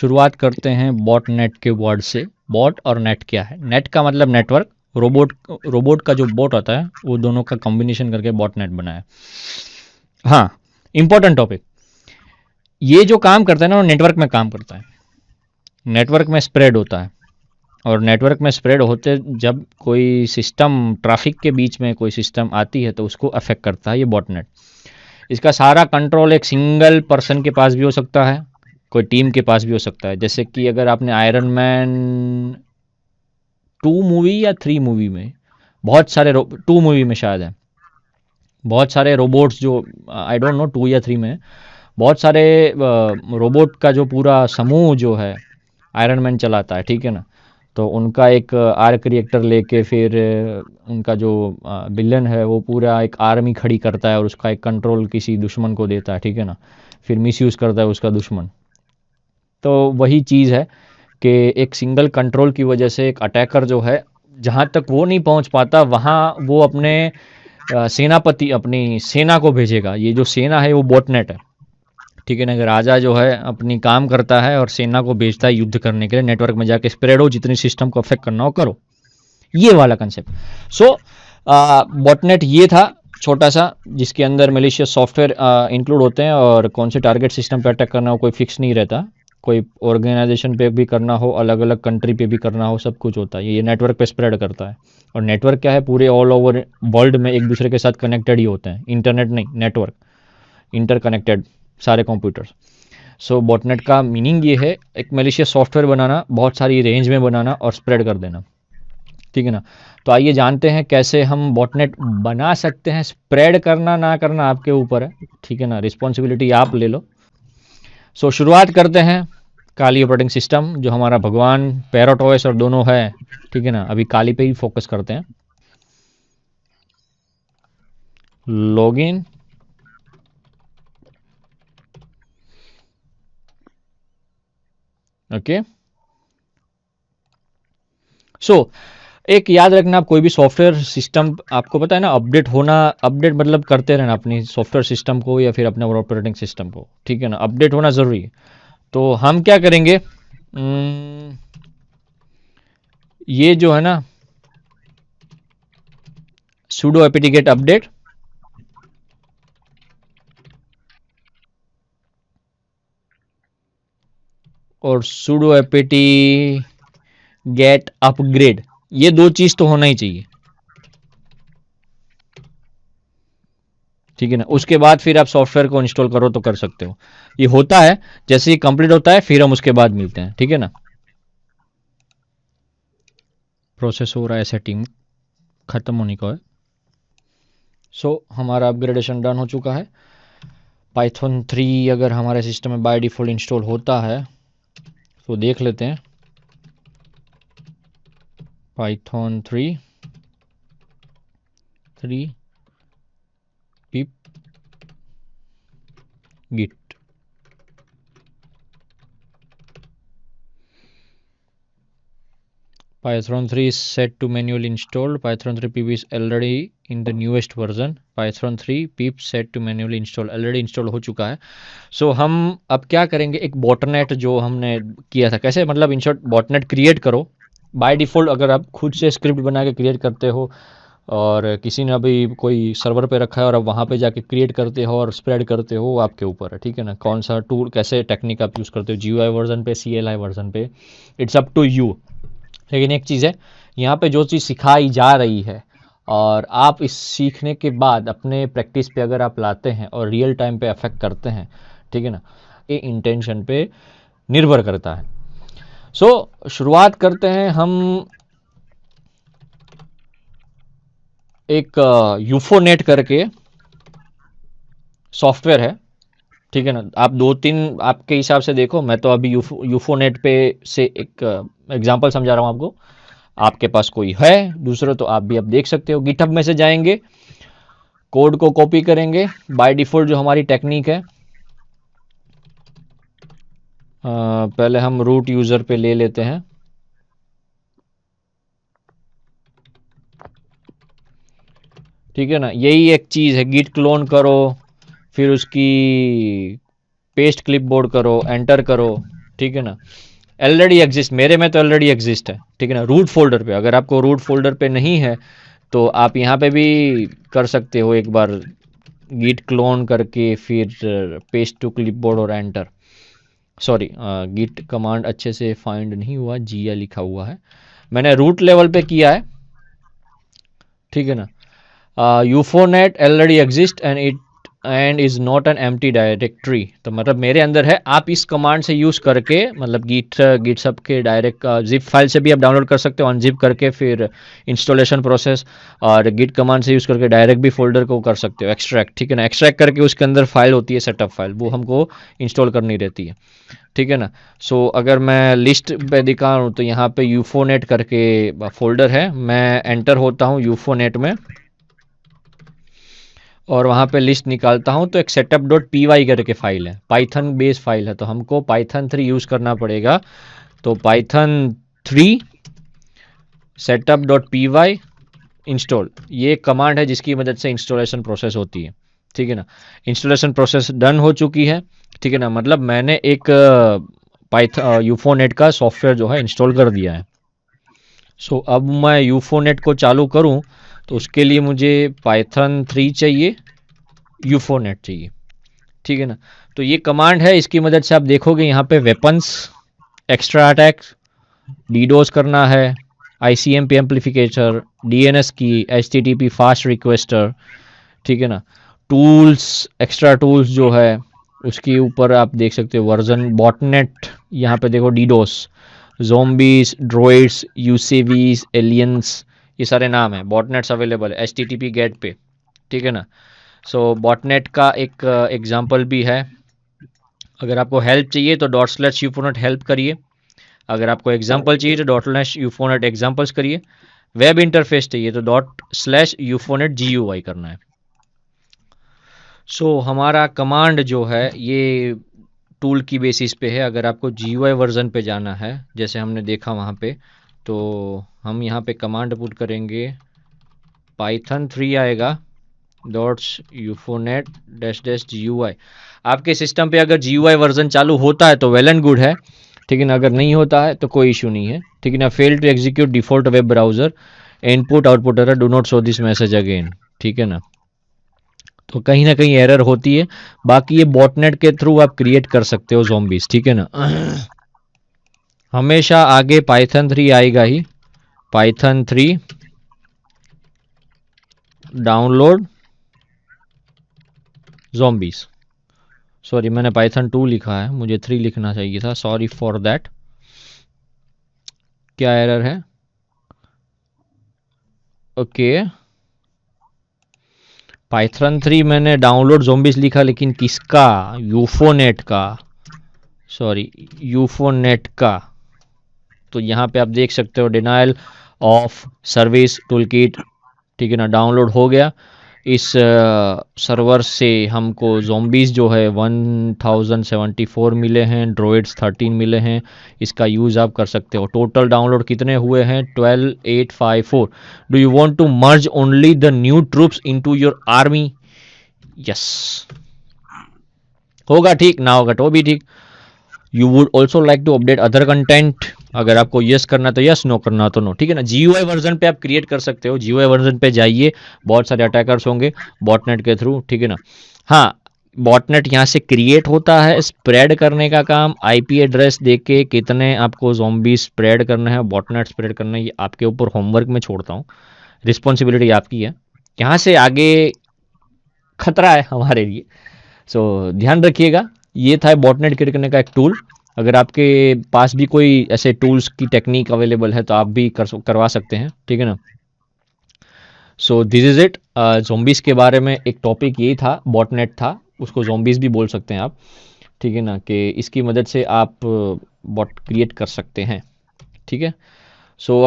शुरुआत करते हैं बॉट नेट के वर्ड से। बॉट और नेट क्या है? नेट का मतलब नेटवर्क, रोबोट का जो बॉट होता है वो दोनों का कॉम्बिनेशन करके बॉट नेट बना है। हाँ, इंपॉर्टेंट टॉपिक, ये जो काम करता है ना वो नेटवर्क में काम करता है, नेटवर्क में स्प्रेड होता है। और नेटवर्क में स्प्रेड होते जब कोई सिस्टम, ट्रैफिक के बीच में कोई सिस्टम आती है तो उसको अफेक्ट करता है ये बॉटनेट। इसका सारा कंट्रोल एक सिंगल पर्सन के पास भी हो सकता है, कोई टीम के पास भी हो सकता है। जैसे कि अगर आपने आयरन मैन 2 मूवी या 3 मूवी में बहुत सारे 2 मूवी में शायद है, बहुत सारे रोबोट्स जो आई डोंट नो 2 या 3 में, बहुत सारे रोबोट का जो पूरा समूह जो है आयरन मैन चलाता है, ठीक है ना। तो उनका एक आर्क रिएक्टर लेके फिर उनका जो विलन है वो पूरा एक आर्मी खड़ी करता है और उसका एक कंट्रोल किसी दुश्मन को देता है, ठीक है ना। फिर मिसयूज़ करता है उसका दुश्मन। तो वही चीज़ है कि एक सिंगल कंट्रोल की वजह से एक अटैकर जो है जहाँ तक वो नहीं पहुँच पाता वहाँ वो अपने सेनापति, अपनी सेना को भेजेगा। ये जो सेना है वो बॉटनेट है, ठीक है ना। राजा जो है अपनी काम करता है और सेना को भेजता है युद्ध करने के लिए, नेटवर्क में जाके स्प्रेड हो, जितनी सिस्टम को अफेक्ट करना हो करो, ये वाला कंसेप्ट। सो बॉटनेट ये था छोटा सा, जिसके अंदर मलिशियस सॉफ्टवेयर इंक्लूड होते हैं और कौन से टारगेट सिस्टम पे अटैक करना हो कोई फिक्स नहीं रहता, कोई ऑर्गेनाइजेशन पे भी करना हो, अलग अलग कंट्री पे भी करना हो, सब कुछ होता है। ये नेटवर्क पे स्प्रेड करता है। और नेटवर्क क्या है, पूरे ऑल ओवर वर्ल्ड में एक दूसरे के साथ कनेक्टेड ही होते हैं, इंटरनेट नहीं, नेटवर्क, इंटरकनेक्टेड सारे कंप्यूटर्स। सो बॉटनेट का मीनिंग ये है, एक मलिशियस सॉफ्टवेयर बनाना, बहुत सारी रेंज में बनाना और स्प्रेड कर देना, ठीक है ना। तो आइए जानते हैं कैसे हम बॉटनेट बना सकते हैं। स्प्रेड करना ना करना आपके ऊपर है, ठीक है ना, रिस्पॉन्सिबिलिटी आप ले लो। सो शुरुआत करते हैं काली ऑपरेटिंग सिस्टम, जो हमारा भगवान पैरोट ओएस और दोनों है, ठीक है ना। अभी काली पे ही फोकस करते हैं। Login, okay. सो एक याद रखना, आप कोई भी सॉफ्टवेयर सिस्टम, आपको पता है ना, अपडेट होना, अपडेट मतलब करते रहना अपनी सॉफ्टवेयर सिस्टम को या फिर अपने ऑपरेटिंग सिस्टम को, ठीक है ना। अपडेट होना ज़रूरी है। तो हम क्या करेंगे, ये जो है ना sudo apt get अपडेट, और sudo apt get अपग्रेड, ये दो चीज तो होना ही चाहिए, ठीक है ना। उसके बाद फिर आप सॉफ्टवेयर को इंस्टॉल करो तो कर सकते हो। ये होता है, जैसे ही कंप्लीट होता है फिर हम उसके बाद मिलते हैं, ठीक है ना। प्रोसेस हो रहा है, सेटिंग खत्म होने को है। सो हमारा अपग्रेडेशन डन हो चुका है। पाइथन 3 अगर हमारे सिस्टम में बाय डिफ़ॉल्ट इंस्टॉल होता है तो देख लेते हैं। Python 3 pip git, Python 3 is set to manually installed. Python 3 pip is already in the newest version. Python 3 pip set to manually install, already install हो चुका है। सो हम अब क्या करेंगे, एक बॉटनेट जो हमने किया था, कैसे मतलब इन शॉर्ट बॉटनेट क्रिएट करो। बाय डिफ़ॉल्ट अगर आप खुद से स्क्रिप्ट बना के क्रिएट करते हो और किसी ने अभी कोई सर्वर पे रखा है और अब वहाँ पे जाके क्रिएट करते हो और स्प्रेड करते हो, वो आपके ऊपर है, ठीक है ना। कौन सा टूल, कैसे टेक्निक आप यूज़ करते हो, GUI वर्जन पे, CLI वर्जन पे, इट्स अप टू यू। लेकिन एक चीज़ है, यहाँ पे जो चीज़ सिखाई जा रही है और आप इस सीखने के बाद अपने प्रैक्टिस पे अगर आप लाते हैं और रियल टाइम पे अफेक्ट करते हैं, ठीक है ना, ये इंटेंशन पे निर्भर करता है। सो शुरुआत करते हैं हम, एक यूफोनेट करके सॉफ्टवेयर है, ठीक है ना। आप 2-3 आपके हिसाब से देखो, मैं तो अभी यूफोनेट पे से एक एग्जांपल समझा रहा हूँ आपको। आपके पास कोई है दूसरा तो आप भी अब देख सकते हो। गिटहब में से जाएंगे, कोड को कॉपी करेंगे। बाय डिफ़ॉल्ट जो हमारी टेक्निक है, पहले हम रूट यूज़र पे ले लेते हैं, ठीक है ना। यही एक चीज़ है, गिट क्लोन करो, फिर उसकी पेस्ट क्लिपबोर्ड करो, एंटर करो, ठीक है ना, ऑलरेडी एग्जिस्ट, मेरे में तो ऑलरेडी एग्जिस्ट है, ठीक है ना, रूट फोल्डर पे। अगर आपको रूट फोल्डर पे नहीं है तो आप यहाँ पे भी कर सकते हो, एक बार git क्लोन करके फिर पेस्ट टू क्लिपबोर्ड और एंटर। सॉरी, git कमांड अच्छे से फाइंड नहीं हुआ, जिया लिखा हुआ है, मैंने रूट लेवल पे किया है, ठीक है ना। यूफोनेट already exist and is not an empty directory, तो मतलब मेरे अंदर है। आप इस कमांड से यूज़ करके मतलब गिटहब के डायरेक्ट जिप फाइल से भी आप डाउनलोड कर सकते हो, अनजिप करके फिर इंस्टॉलेशन प्रोसेस, और गिट कमांड से यूज़ करके डायरेक्ट भी फोल्डर को कर सकते हो एक्सट्रैक्ट, ठीक है ना। एक्सट्रैक्ट करके उसके अंदर फाइल होती है सेटअप फाइल, वो हमको इंस्टॉल करनी रहती है, ठीक है ना। सो अगर मैं लिस्ट पे दिखाऊँ तो यहाँ पे यूफोनेट करके फोल्डर है, मैं एंटर होता हूँ यूफोनेट में और वहाँ पे लिस्ट निकालता हूँ, तो एक सेटअप डॉट पी वाई करके फाइल है, पाइथन बेस फाइल है, तो हमको पाइथन 3 यूज़ करना पड़ेगा। तो Python 3 setup dot P Y install, ये कमांड है जिसकी मदद से इंस्टॉलेशन प्रोसेस होती है, ठीक है ना। इंस्टॉलेशन प्रोसेस डन हो चुकी है, ठीक है ना, मतलब मैंने एक पाइथन यूफोनेट का सॉफ्टवेयर जो है इंस्टॉल कर दिया है। सो अब मैं यूफोनेट को चालू करूं तो उसके लिए मुझे पाइथन 3 चाहिए, यूफोनेट चाहिए, ठीक है ना। तो ये कमांड है, इसकी मदद से आप देखोगे यहाँ पे वेपन्स, एक्स्ट्रा अटैक्स, डीडोस करना है, आईसीएमपी एम्पलीफिकेटर, डीएनएस की, एचटीटीपी फास्ट रिक्वेस्टर, ठीक है ना। टूल्स, एक्स्ट्रा टूल्स जो है उसके ऊपर आप देख सकते हो वर्जन, बॉटनेट, यहाँ पे देखो डीडोस, ज़ोम्बीज, ड्रोइड्स, यूसीवीज, एलियंस, ये सारे नाम हैं, बॉटनेट्स अवेलेबल है एचटीटीपी गेट पे, ठीक है ना। सो बॉटनेट का एक एग्जांपल भी है। अगर आपको हेल्प चाहिए तो ./यूफोनेट हेल्प करिए, अगर आपको एग्जांपल चाहिए तो ./यूफोनेट एग्जांपल्स करिए, वेब इंटरफेस चाहिए तो ./यूफोनेट GUI करना है। सो हमारा कमांड जो है ये टूल की बेसिस पे है। अगर आपको GUI वर्जन पे जाना है जैसे हमने देखा वहाँ पे, तो हम यहाँ पे कमांड पुट करेंगे, पाइथन 3 आएगा ./यूफोनेट -GUI। आपके सिस्टम पे अगर GUI वर्जन चालू होता है तो वेल एंड गुड है, ठीक है ना, अगर नहीं होता है तो कोई इशू नहीं है, ठीक है ना। Fail to execute default web browser, input output error, do not show this message again, ठीक है ना। तो कहीं ना कहीं एरर होती है, बाकी ये बॉटनेट के थ्रू आप क्रिएट कर सकते हो ज़ॉम्बीज, ठीक है ना। हमेशा आगे पाइथन 3 आएगा ही, पाइथन 3 डाउनलोड ज़ॉम्बीज, सॉरी मैंने पाइथन 2 लिखा है, मुझे 3 लिखना चाहिए था, सॉरी फॉर दैट। क्या एरर है? ओके, पाइथन 3 मैंने डाउनलोड ज़ॉम्बीज लिखा, लेकिन किसका? यूफोनेट का, सॉरी यूफोनेट का। तो यहाँ पे आप देख सकते हो डिनाइल ऑफ सर्विस टूलकिट, ठीक है ना, डाउनलोड हो गया। इस सर्वर से हमको ज़ॉम्बीज़ जो है 1074 मिले हैं, ड्रोइड्स 13 मिले हैं, इसका यूज़ आप कर सकते हो। टोटल डाउनलोड कितने हुए हैं? 12854। Do you want to merge only the new troops into your army? Yes, होगा ठीक, ना होगा तो भी ठीक। You would also like to update other content, अगर आपको यस करना तो यस, नो करना तो नो, ठीक है ना। GUI वर्जन पे आप क्रिएट कर सकते हो, GUI वर्जन पे जाइए, बहुत सारे अटैकर्स होंगे बॉटनेट के थ्रू, ठीक है ना। हाँ, बॉटनेट यहाँ से क्रिएट होता है, स्प्रेड करने का काम IP एड्रेस देके कितने आपको ज़ॉम्बी स्प्रेड करना है, बॉटनेट स्प्रेड करना है, ये आपके ऊपर होमवर्क में छोड़ता हूँ, रिस्पॉन्सिबिलिटी आपकी है। यहाँ से आगे खतरा है हमारे लिए, सो ध्यान रखिएगा। ये था बॉटनेट क्रिएट करने का एक टूल। अगर आपके पास भी कोई ऐसे टूल्स की टेक्निक अवेलेबल है तो आप भी करवा सकते हैं, ठीक है ना। So this is it, zombies के बारे में एक टॉपिक यही था, बॉटनेट था, उसको ज़ॉम्बीज़ भी बोल सकते हैं आप, ठीक है ना, कि इसकी मदद से आप बॉट क्रिएट कर सकते हैं, ठीक है। सो